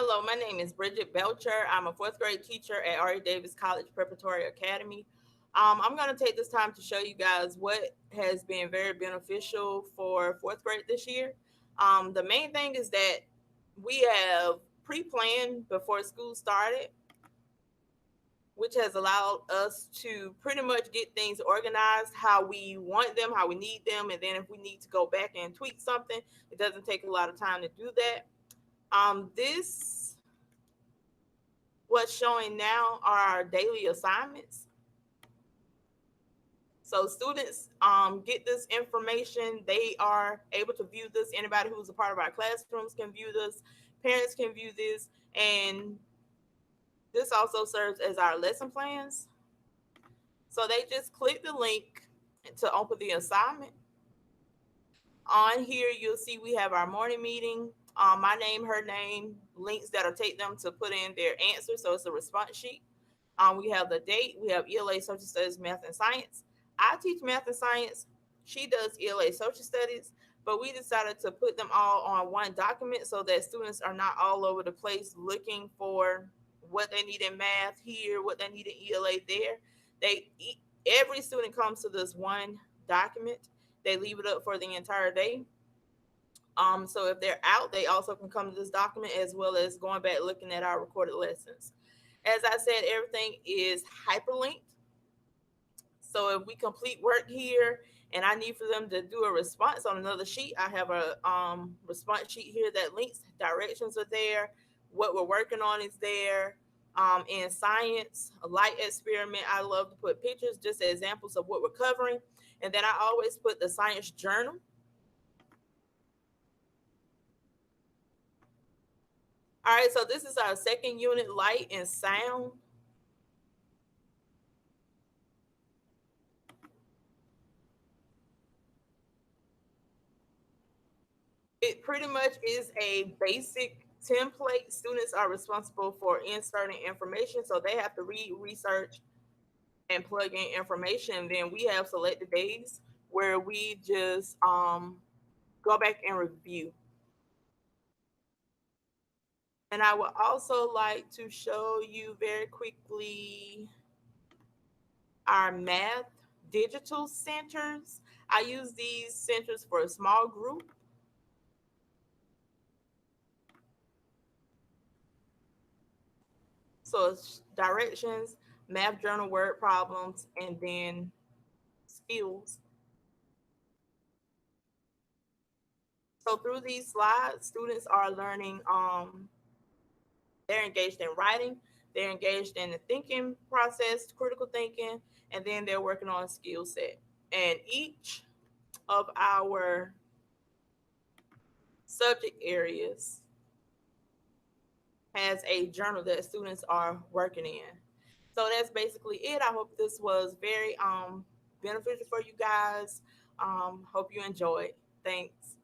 Hello, my name is Bridget Belcher. I'm a fourth grade teacher at R.E. Davis College Preparatory Academy. I'm going to take this time to show you guys what has been very beneficial for fourth grade this year. The main thing is that we have pre planned before school started, which has allowed us to pretty much get things organized how we want them, how we need them. And then if we need to go back and tweak something, it doesn't take a lot of time to do that. This What's showing now are our daily assignments. So students get this information. They are able to view this. Anybody who's a part of our classrooms can view this. Parents can view this. And this also serves as our lesson plans. So they just click the link to open the assignment. On here, you'll see we have our morning meeting, my name, her name, links that'll take them to put in their answer. So it's a response sheet. We have the date. We have ELA Social Studies, Math, and Science. I teach Math and Science. She does ELA Social Studies, but we decided to put them all on one document so that students are not all over the place looking for what they need in math here, what they need in ELA there. They Every student comes to this one document. They leave it up for the entire day. So if they're out, they also can come to this document as well as going back looking at our recorded lessons. As I said, everything is hyperlinked. So if we complete work here and I need for them to do a response on another sheet, I have a response sheet here that links, directions are there, what we're working on is there. In science, a light experiment, I love to put pictures just as examples of what we're covering. And then I always put the science journal. All right, so this is our second unit, light and sound. It pretty much is a basic template. Students are responsible for inserting information, so they have to read, research, and plug in information. Then we have selected days where we just go back and review. And I would also like to show you very quickly our math digital centers. I use these centers for a small group. So it's directions, math journal word problems, and then skills. So through these slides, students are learning, they're engaged in writing, they're engaged in the thinking process, critical thinking, and then they're working on a skill set. And each of our subject areas has a journal that students are working in. So that's basically it. I hope this was very beneficial for you guys. Hope you enjoyed. Thanks.